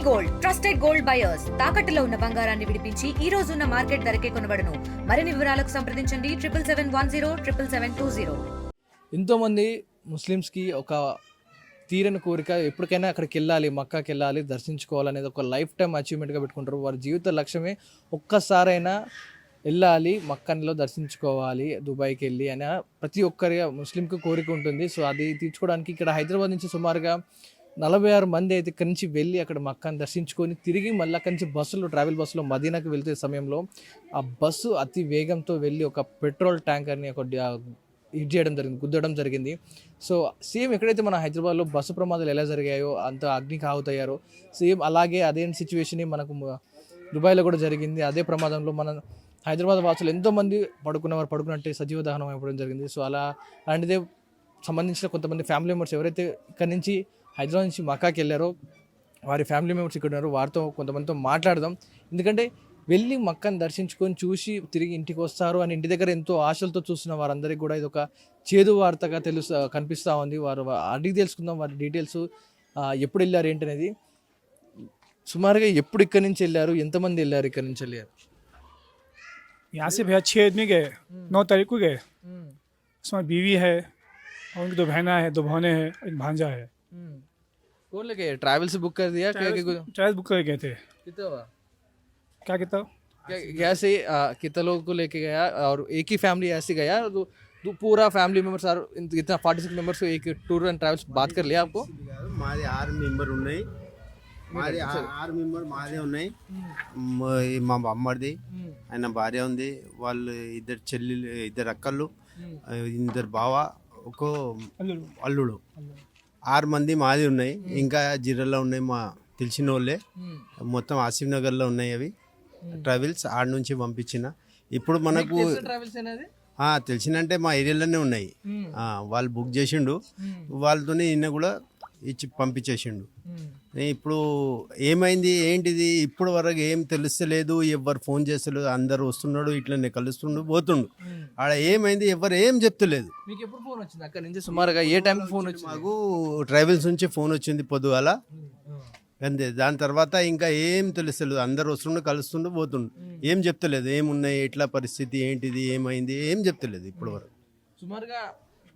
Gold trusted gold buyers తాకట్టులో ఉన్న బంగారాన్ని విడిపించి ఈ రోజు ఉన్న మార్కెట్ ధరకే కొనబడును. మరిన్ని వివరాలకు సంప్రదించండి 7771077720. ఎంతోమంది ముస్లిమ్స్కి ఒక తీరని కోరిక, ఎప్పటికైనా అక్కడికి వెళ్ళాలి, మక్కాకి వెళ్ళాలి, దర్శించుకోవాలనేది ఒక లైఫ్ టైం అచీవ్మెంట్గా పెట్టుకుంటారు. వారి జీవిత లక్ష్యమే ఒక్కసారైనా వెళ్ళాలి, మక్కన్లో దర్శించుకోవాలి, దుబాయ్కి వెళ్ళి అని ప్రతి ఒక్కరి ముస్లింకి కోరిక ఉంటుంది. సో అది తీర్చుకోవడానికి ఇక్కడ హైదరాబాద్ నుంచి సుమారుగా 46 మంది అయితే ఇక్కడి నుంచి వెళ్ళి అక్కడ మక్కాని దర్శించుకొని తిరిగి మళ్ళీ అక్కడి నుంచి ట్రావెల్ బస్సులో మదీనాకి వెళ్తే సమయంలో ఆ బస్సు అతి వేగంతో వెళ్ళి ఒక పెట్రోల్ ట్యాంకర్ని హిట్ చేయడం జరిగింది, గుద్దడం జరిగింది. సో సేమ్ ఎక్కడైతే మన హైదరాబాద్లో బస్సు ప్రమాదాలు ఎలా జరిగాయో, అంత అగ్నికి ఆహుతయ్యారో, సేమ్ అలాగే అదే సిచ్యువేషన్ మనకు దుబాయ్లో కూడా జరిగింది. అదే ప్రమాదంలో మన హైదరాబాద్ వాసులు ఎంతోమంది పడుకున్నట్టే సజీవ దహనం అయిపోవడం జరిగింది. సో అలాంటిదే సంబంధించిన కొంతమంది ఫ్యామిలీ మెంబర్స్ ఎవరైతే ఇక్కడ నుంచి హైదరాబాద్ నుంచి మక్కాకి వెళ్ళారో వారి ఫ్యామిలీ మెంబర్స్ ఇక్కడ ఉన్నారు, వారితో కొంతమందితో మాట్లాడదాం. ఎందుకంటే వెళ్ళి మక్కని దర్శించుకొని చూసి తిరిగి ఇంటికి వస్తారు అని ఇంటి దగ్గర ఎంతో ఆశలతో చూస్తున్న వారందరికీ కూడా ఇది ఒక చేదు వార్తగా కనిపిస్తూ ఉంది. వారు అడిగి తెలుసుకుందాం వారి డీటెయిల్స్, ఎప్పుడు వెళ్ళారు ఏంటనేది. సుమారుగా ఎప్పుడు ఇక్కడి నుంచి వెళ్ళారు, ఎంతమంది వెళ్ళారు ఇక్కడి నుంచి వెళ్ళారు? यहाँ से भैया 6 आदमी गए, 9 तारीख को गए. उसमें बीवी है और उनकी 2 बहना है, 2 बहनें हैं, एक भांजा है. कौन लेके ट्रैवल्स बुक कर दिया? ट्रायल बुक कर गए थे. कितना हुआ? क्या कितना? क्या से कितना लोगों को लेके गया? और एक ही फैमिली ऐसे गया तो पूरा फैमिली मेंबर्स इतना 46 मेंबर्स को एक टूर एंड ट्रैवल्स बात कर लिया आपको? మాది 6 మెంబర్ ఉన్నాయి. మాది 6 మెంబర్ మాదే ఉన్నాయి. మా అమ్మడిది, ఆయన భార్య ఉంది, వాళ్ళు ఇద్దరు అక్కళ్ళు, ఇద్దరు బావ, ఒక అల్లుడు. 6 మంది మాది ఉన్నాయి. ఇంకా జిర్రలో ఉన్నాయి మా తెలిసిన వాళ్ళే. మొత్తం ఆసిఫ్ నగర్లో ఉన్నాయి అవి ట్రావెల్స్. ఆడ నుంచి పంపించిన. ఇప్పుడు మనకు తెలిసినంటే మా ఏరియాలోనే ఉన్నాయి. వాళ్ళు బుక్ చేసిండు, వాళ్ళతోనే ఈయన కూడా ఇచ్చి పంపించేసిండు. ఇప్పుడు ఏమైంది ఏంటిది ఇప్పుడు వరకు ఏం తెలుస్తలేదు, ఎవరు ఫోన్ చేస్తలేదు. అందరు వస్తున్నాడు, ఇట్లనే కలుస్తుండు, పోతుండు. ఆడ ఏమైంది ఎవరు ఏం చెప్తలేదు. మీకు ఎప్పుడు ఫోన్ వచ్చింది అక్కడ నుంచి? సుమారుగా ఏ టైం ఫోన్ వచ్చింది? మాకు ట్రావెల్స్ నుంచి ఫోన్ వచ్చింది పొద్దుగాల, అంతే. దాని తర్వాత ఇంకా ఏం తెలుస్తలేదు. అందరు వస్తుండు, కలుస్తుండు, పోతుండు. ఏం చెప్తలేదు, ఏమున్నాయి, ఎట్లా పరిస్థితి, ఏంటిది, ఏమైంది, ఏం చెప్తలేదు ఇప్పుడు వరకు. సుమారుగా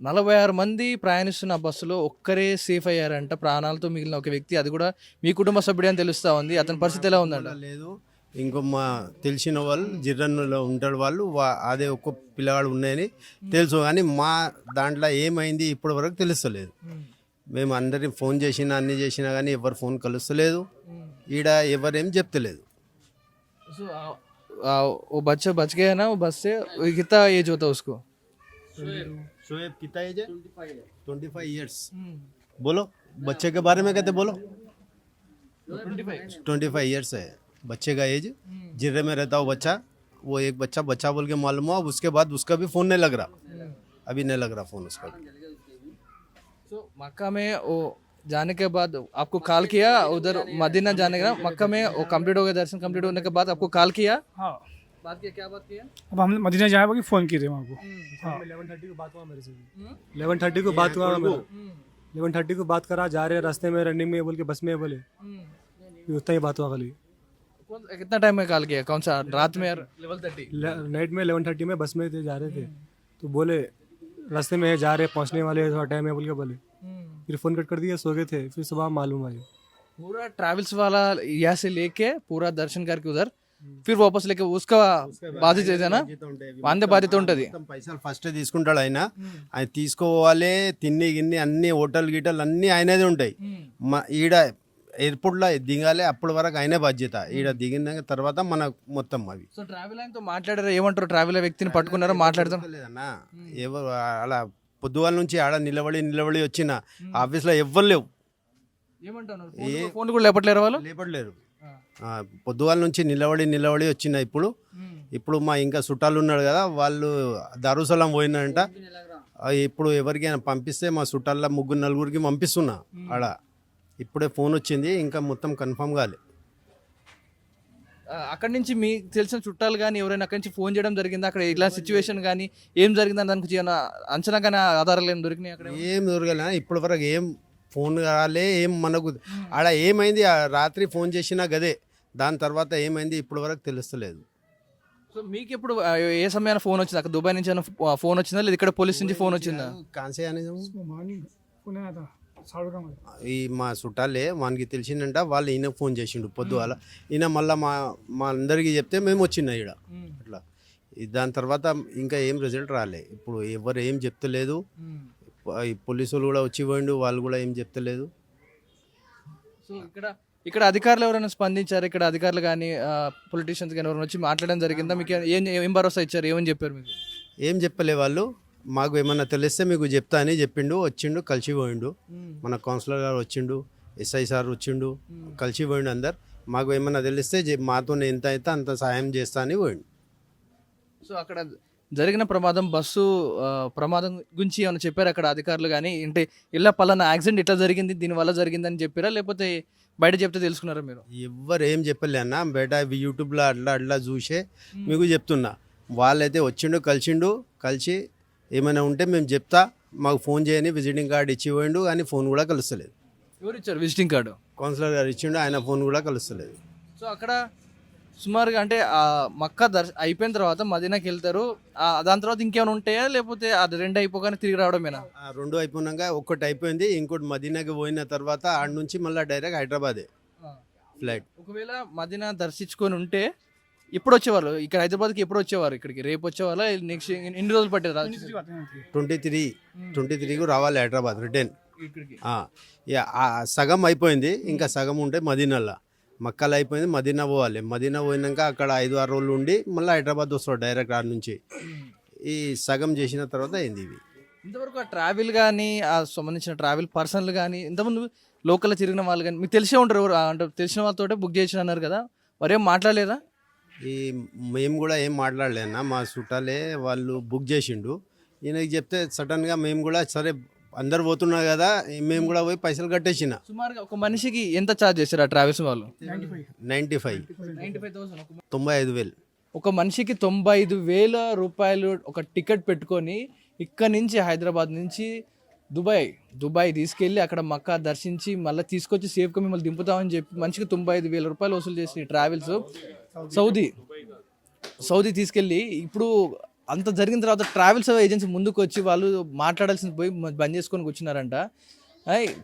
46 మంది ప్రయాణిస్తున్న బస్సులో ఒక్కరే సేఫ్ అయ్యారంట, ప్రాణాలతో మిగిలిన ఒక వ్యక్తి. అది కూడా మీ కుటుంబ సభ్యుడు అని తెలుస్తా ఉంది. అతని పరిస్థితి ఎలా ఉందంట? లేదు, ఇంకో మా తెలిసిన వాళ్ళు జిర్రన్లో ఉంటాడు, వాళ్ళు అదే ఒక్క పిల్లవాడు ఉన్నాయని తెలుసు. కానీ మా దాంట్లో ఏమైంది ఇప్పటి వరకు తెలుస్తలేదు. మేము అందరికి ఫోన్ చేసినా అన్ని చేసినా కానీ ఎవరు ఫోన్ కలుస్తలేదు. ఈడ ఎవరేం చెప్తలేదు. సో वो बच्चा बच गया ना वो बस से? कितना एज होता है उसको? शोएब कितना एज है? 25 ईयर्स. बोलो बच्चे के बारे में कहते बोलो. 25 ईयर्स है बच्चे का एज. जिर्रे में रहता हो बच्चा. वो एक बच्चा बोल के मालूम हुआ. उसके बाद उसका भी फ़ोन नहीं लग रहा, अभी नहीं लग रहा फ़ोन उसका. तो मक्का में वो जाने के बाद आपको कॉल किया? उधर मदीना जाने का मक्का में वो कंप्लीट हो गया, दर्शन कंप्लीट होने के बाद आपको कॉल किया? हाँ, बात किया, क्या बात किया? अब हम मदीना जाए बाकी फ़ोन किए थे वहाँ को. हाँ, 11:30 को बात हुआ मेरे से. 11:30 को बात हुआ मेरा. 11:30 को बात करा, जा रहे रास्ते में रनिंग में बोल के बस में बोले, उतना ही बात हुआ खाली. कितना टाइम में कॉल किया? कौन सा रात में? लेवल 30 नाइट में 11:30 में बस में थे, जा रहे थे. तो बोले रास्ते में जा रहे, पहुँचने वाले थोड़ा टाइम है बोल के बोले. फिर फ़ोन कट कर दिया, सो गए थे. फिर सुबह मालूम आई. पूरा ट्रैवल्स वाला यहाँ से लेके पूरा दर्शन करके उधर फिर वापस लेके उसका బాధ్యత ఏదైనా వంద బాధ్యత ఉంటుంది. పైసలు ఫస్ట్ తీసుకుంటాడు ఆయన. ఆయన తీసుకోవాలి, తిన్ని గిన్ని అన్ని హోటల్ గిటల్ అన్నీ ఆయనదే ఉంటాయి. ఈడ ఎయిర్పోర్ట్లో దిగాలి, అప్పటి వరకు ఆయనే బాధ్యత. ఈడ దిగిన తర్వాత మన మొత్తం అవి. సో ట్రావెల్ ఆయనతో మాట్లాడారు, ఏమంటారు? ట్రావెల్ వ్యక్తిని పట్టుకున్నారో మాట్లాడతాం లేదన్నా. ఎవరు అలా పొద్దుగాల నుంచి ఆడ నిలబడి వచ్చిన ఆఫీస్లో ఎవ్వరు లేవు. ఏమంటారు? ఫోన్ కూడా లేపట్లేరు వాళ్ళు? లేపట్లేరు. పొద్దుగాల నుంచి నిలబడి వచ్చిన. ఇప్పుడు మా ఇంకా చుట్టాలు ఉన్నాడు కదా, వాళ్ళు దారుసలం పోయినంట. ఇప్పుడు ఎవరికైనా పంపిస్తే మా చుట్టాల 3-4 పంపిస్తున్నా ఆడ. ఇప్పుడే ఫోన్ వచ్చింది, ఇంకా మొత్తం కన్ఫర్మ్ కాలే. అక్కడి నుంచి మీకు తెలిసిన చుట్టాలు కానీ ఎవరైనా అక్కడి నుంచి ఫోన్ చేయడం జరిగింది? అక్కడ ఇలా సిచ్యువేషన్ కానీ ఏం జరిగిందని దానికి అంచనా కానీ ఆధారాలు ఏం దొరికినాయి? అక్కడ ఏం దొరకలే ఇప్పటి వరకు. ఏం ఫోన్ రాలే ఏం మనకు ఆడ ఏమైంది ఆ రాత్రి ఫోన్ చేసినా గదే, దాని తర్వాత ఏమైంది ఇప్పటి వరకు తెలుస్తలేదు. సో మీకు ఎప్పుడు ఏ సమయాన ఫోన్ వచ్చింది? అక్కడ దుబాయ్ నుంచి ఫోన్ వచ్చిందా లేదా ఇక్కడ పోలీస్ నుంచి ఫోన్ వచ్చిందా? కాన్సే అని मॉर्निंग पुणे आया था साढ़े का मुझे ఈ మా చుట్టాలే వానికి తెలిసిందంట, వాళ్ళు ఈయన ఫోన్ చేసిండు పొద్దుగాల. ఈయన మళ్ళీ మా అందరికీ చెప్తే మేము వచ్చిన ఈడ అట్లా. దాని తర్వాత ఇంకా ఏం రిజల్ట్ రాలే. ఇప్పుడు ఎవరు ఏం చెప్తలేదు, ఈ పోలీసులు కూడా వచ్చి పోయిండు, వాళ్ళు కూడా ఏం చెప్తలేదు. సో ఇక్కడ అధికారులు ఎవరైనా స్పందించారు? ఇక్కడ అధికారులు కానీ పొలిటీషియన్స్ కానీ ఎవరైనా వచ్చి మాట్లాడడం జరిగిందా? మీకు ఏం భరోసా ఇచ్చారు? ఏమని చెప్పారు మీకు? ఏం చెప్పలే వాళ్ళు. మాకు ఏమన్నా తెలిస్తే మీకు చెప్తా అని చెప్పిండు, వచ్చిండు, కలిసి పోయిండు. మన కౌన్సిలర్ గారు వచ్చిండు, ఎస్ఐ సార్ వచ్చిండు, కలిసి పోయిండు అందరు. మాకు ఏమన్నా తెలిస్తే మాతో ఎంత అయితే అంత సాయం చేస్తా అని పోయిండు. సో అక్కడ జరిగిన ప్రమాదం, బస్సు ప్రమాదం గురించి ఏమైనా చెప్పారు అక్కడ అధికారులు కానీ? అంటే ఇలా పలానా యాక్సిడెంట్ ఇట్లా జరిగింది, దీనివల్ల జరిగిందని చెప్పారా లేకపోతే బయట చెప్తే తెలుసుకున్నారా మీరు? ఎవ్వరు ఏం చెప్పలే అన్న, బయట యూట్యూబ్లో అట్లా చూసే మీకు చెప్తున్నా. వాళ్ళైతే వచ్చిండు, కలిసి ఏమైనా ఉంటే మేము చెప్తా, మాకు ఫోన్ చేయని విజిటింగ్ కార్డు ఇచ్చి పోయిండు, కానీ ఫోన్ కూడా కలుస్తలేదు. ఎవరు ఇచ్చారు విజిటింగ్ కార్డు? కౌన్సిలర్ గారు ఇచ్చిండు, ఆయన ఫోన్ కూడా కలుస్తలేదు. సో అక్కడ సుమారుగా అంటే మక్కా అయిపోయిన తర్వాత మదీనాకి వెళ్తారు, దాని తర్వాత ఇంకేమైనా ఉంటాయా లేకపోతే అది రెండు అయిపోగానే తిరిగి రావడమేనా? ఆ రెండు అయిపోయినాక ఒక్కటి అయిపోయింది, ఇంకోటి మదీనాకి పోయిన తర్వాత ఆడ నుంచి మళ్ళీ డైరెక్ట్ హైదరాబాదే ఫ్లైట్. ఒకవేళ మదీనా దర్శించుకొని ఉంటే ఎప్పుడు వచ్చేవాళ్ళు? ఇక్కడ హైదరాబాద్కి ఎప్పుడు వచ్చేవారు? ఇక్కడికి రేపు వచ్చేవాళ్ళ? నెక్స్ట్ ఎన్ని రోజులు పట్టేది? 23కు రావాలి హైదరాబాద్ రిటర్న్. ఇక్కడికి సగం అయిపోయింది, ఇంకా సగం ఉంటే మదీనాలో. మక్కలు అయిపోయింది, మదీనా పోవాలి. మదీనా పోయినాక అక్కడ 5-6 రోజులు ఉండి మళ్ళీ హైదరాబాద్ వస్తాడు డైరెక్ట్ ఆడ నుంచి. ఈ సగం చేసిన తర్వాత అయింది ఇవి. ఇంతవరకు ఆ ట్రావెల్ కానీ ఆ సంబంధించిన ట్రావెల్ పర్సన్లు కానీ ఇంతకుముందు లోకల్లో తిరిగిన వాళ్ళు కానీ మీకు తెలిసే ఉంటారు ఎవరు అంటే తెలిసిన వాళ్ళతో బుక్ చేసిన అన్నారు కదా, మరేం మాట్లాడలేదా? ఈ మేము కూడా ఏం మాట్లాడలేనా, మా చుట్టాలే వాళ్ళు బుక్ చేసిండు. ఈయనకి చెప్తే సడన్గా మేము కూడా సరే అందరు పోతున్నారు కదా, మేము కూడా పోయి పైసలు కట్టేసిన. సుమారుగా ఒక మనిషికి ఎంత ఛార్జ్ చేశారు ఆ ట్రావెల్స్ వాళ్ళు? 95,000. ఒక మనిషికి 95,000 రూపాయలు ఒక టికెట్ పెట్టుకొని ఇక్కడ నుంచి హైదరాబాద్ నుంచి దుబాయ్ తీసుకెళ్ళి అక్కడ మక్కా దర్శించి మళ్ళీ తీసుకొచ్చి సేఫ్గా మిమ్మల్ని దింపుతామని చెప్పి మనిషికి 95,000 రూపాయలు వసూలు చేసిన ట్రావెల్స్ సౌదీ తీసుకెళ్ళి ఇప్పుడు అంత జరిగిన తర్వాత ట్రావెల్స్ ఏజెన్సీ ముందుకు వచ్చి వాళ్ళు మాట్లాడాల్సింది పోయి బంద్ చేసుకొని కూర్చున్నారంట.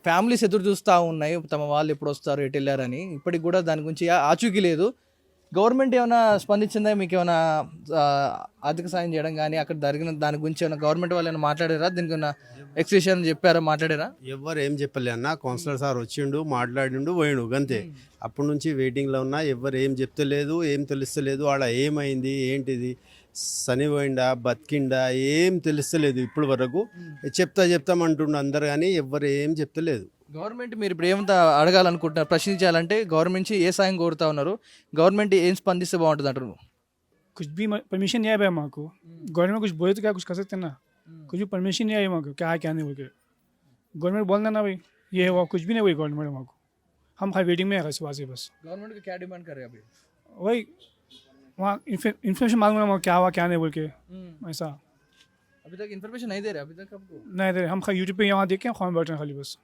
ఫ్యామిలీస్ ఎదురు చూస్తూ ఉన్నాయి తమ వాళ్ళు ఎప్పుడు వస్తారు, ఎటు వెళ్ళారని. ఇప్పటికి కూడా దాని గురించి ఆచూకీ లేదు. గవర్నమెంట్ ఏమైనా స్పందించిందా? మీకు ఏమైనా ఆర్థిక సాయం చేయడం కానీ అక్కడ జరిగిన దాని గురించి ఏమైనా గవర్నమెంట్ వాళ్ళు ఏమైనా మాట్లాడారా? దీనికి ఏమైనా ఎక్స్ప్రెషన్ చెప్పారా, మాట్లాడారా? ఎవరు ఏం చెప్పలే అన్న, కౌన్సిలర్ సార్ వచ్చిండు, మాట్లాడిండు, పోయిండు అంతే. అప్పటి నుంచి వెయిటింగ్లో ఉన్నా, ఎవరు ఏం చెప్తలేదు, ఏం తెలుస్తలేదు. ఆడ ఏమైంది ఏంటిది, చనిపోయిండా బతికిండా ఏం తెలుస్తలేదు ఇప్పటి వరకు. చెప్తామంటుండు అందరు కానీ ఎవరు ఏం చెప్తలేదు. గవర్నమెంట్ మీరు ఇప్పుడు ఏమంతా అడగాలనుకుంటున్నారు, ప్రశ్నించాలంటే గవర్నమెంట్ నుంచి ఏ సాయం కోరుతా ఉన్నారు? గవర్నమెంట్ ఏం స్పందిస్తే బాగుంటుంది అంటారు? कुछ भी परमिशन नहीं आई भाई माँ को। गवर्नमेंट कुछ बोले तो क्या कुछ कर सकते हैं ना, कुछ भी परमिशन नहीं आई माँ को, क्या है क्या नहीं बोल के। गवर्नमेंट बोलना ना भाई ये हुआ, कुछ भी नहीं हुई गवर्नमेंट माँ को। हम खाली वेटिंग में है सुबह से बस। गवर्नमेंट को क्या डिमांड कर रहे हैं अभी? वही वहाँ इन्फॉर्मेशन मालूम है क्या हुआ क्या नहीं बोल के, ऐसा अभी तक इन्फॉर्मेशन नहीं दे रहे अभी तक आपको? नहीं दे रहे, हम खाली यूट्यूब पे यहाँ देख के हम बैठ रहे हैं खाली बस।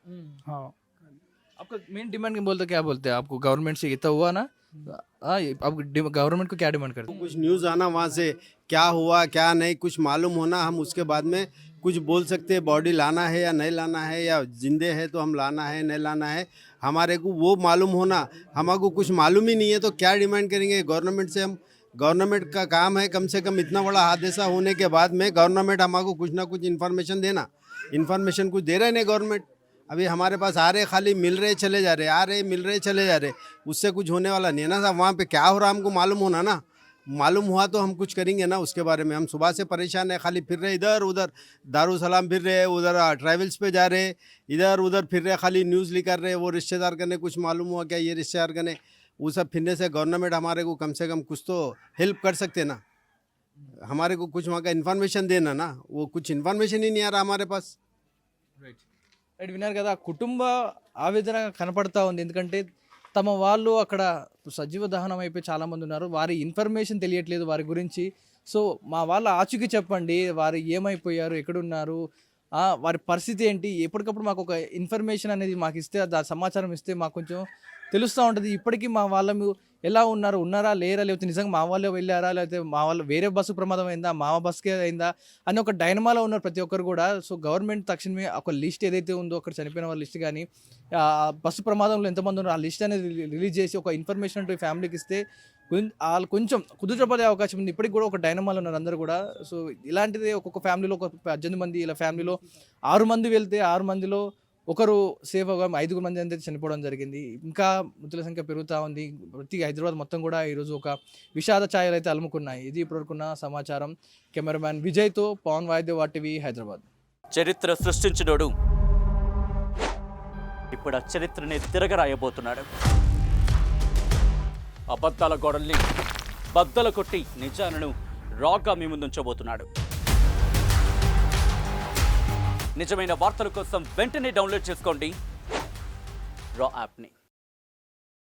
हाँ आपका मेन डिमांड क्या बोलते हैं आपको? गवर्नमेंट से इतना हुआ ना, आप गवर्नमेंट को क्या डिमांड करते हैं? कुछ न्यूज़ आना वहाँ से, क्या हुआ क्या नहीं कुछ मालूम होना, हम उसके बाद में कुछ बोल सकते हैं। बॉडी लाना है या नहीं लाना है, या जिंदे है तो हम लाना है नहीं लाना है, हमारे को वो मालूम होना। हमारे कुछ मालूम ही नहीं है तो क्या डिमांड करेंगे गवर्नमेंट से हम? गवर्नमेंट का काम है कम से कम इतना बड़ा हादसा होने के बाद में गवर्नमेंट हमारे कुछ ना कुछ इन्फॉर्मेशन देना। इन्फॉर्मेशन कुछ दे रहे नहीं गवर्नमेंट। अभी हमारे पास आ रहे खाली मिल रहे चले जा रहे, आ रहे मिल रहे चले जा रहे, उससे कुछ होने वाला नहीं है ना साहब। वहाँ पे क्या हो रहा हमको मालूम होना ना, मालूम हुआ तो हम कुछ करेंगे ना उसके बारे में। हम सुबह से परेशान है, खाली फिर रहे इधर उधर, दारुसलाम फिर रहे, उधर ट्रैवल्स पे जा रहे, इधर उधर फिर रहे, खाली न्यूज़ लिखा रहे। वो रिश्तेदार करने कुछ मालूम हुआ क्या, ये रिश्तेदार करने, वो सब फिरने से गवर्नमेंट हमारे को कम से कम कुछ तो हेल्प कर सकते ना, हमारे को कुछ वहाँ का इन्फॉर्मेशन देना ना। वो कुछ इन्फॉर्मेशन ही नहीं आ रहा हमारे पास। రైట్ విన్నారు కదా, కుటుంబ ఆవేదన కనపడతా ఉంది. ఎందుకంటే తమ వాళ్ళు అక్కడ సజీవ దహనం అయిపోయి చాలామంది ఉన్నారు, వారి ఇన్ఫర్మేషన్ తెలియట్లేదు వారి గురించి. సో మా వాళ్ళ ఆచూకీ చెప్పండి, వారు ఏమైపోయారు, ఎక్కడున్నారు, వారి పరిస్థితి ఏంటి, ఎప్పటికప్పుడు మాకు ఒక ఇన్ఫర్మేషన్ అనేది మాకు ఇస్తే, దాని సమాచారం ఇస్తే మాకు కొంచెం తెలుస్తూ ఉంటుంది. ఇప్పటికీ మా వాళ్ళు ఎలా ఉన్నారా లేరా, లేకపోతే నిజంగా మా వాళ్ళే వెళ్ళారా, లేకపోతే మా వాళ్ళు వేరే బస్సు ప్రమాదం అయిందా, మా బస్కే అయిందా అని ఒక డైనమాలో ఉన్నారు ప్రతి ఒక్కరు కూడా. సో గవర్నమెంట్ తక్షణమే ఒక లిస్ట్ ఏదైతే ఉందో అక్కడ చనిపోయిన వాళ్ళ లిస్ట్ కానీ బస్సు ప్రమాదంలో ఎంతమంది ఉన్నారో ఆ లిస్ట్ అనేది రిలీజ్ చేసి ఒక ఇన్ఫర్మేషన్ అంటూ ఫ్యామిలీకి ఇస్తే వాళ్ళు కొంచెం కుదుటపడే అవకాశం ఉంది. ఇప్పటికి కూడా ఒక డైనమాలో ఉన్నారు అందరూ కూడా. సో ఇలాంటిది ఒక్కొక్క ఫ్యామిలీలో ఒక 18 మంది, ఇలా ఫ్యామిలీలో 6 మంది వెళ్తే 6 మందిలో ఒకరు సేఫ్ అవ్వగా 5 మంది అయితే చనిపోవడం జరిగింది. ఇంకా మృతుల సంఖ్య పెరుగుతూ ఉంది. ప్రతి హైదరాబాద్ మొత్తం కూడా ఈరోజు ఒక విషాద ఛాయలు అయితే అలుముకున్నాయి. ఇది ఇప్పటివరకున్న సమాచారం. కెమెరామ్యాన్ విజయ్తో పవన్ వాయిద్య వాటివి, హైదరాబాద్. చరిత్ర సృష్టించినోడు ఇప్పుడు ఆ చరిత్రని తిరగరాయబోతున్నాడు. అబద్ధాల గోడల్ని బద్దలు కొట్టి నిజాలను రాగా మీ ముందుంచబోతున్నాడు. నిజమైన వార్తల కోసం వెంటనే డౌన్లోడ్ చేసుకోండి రా యాప్ని.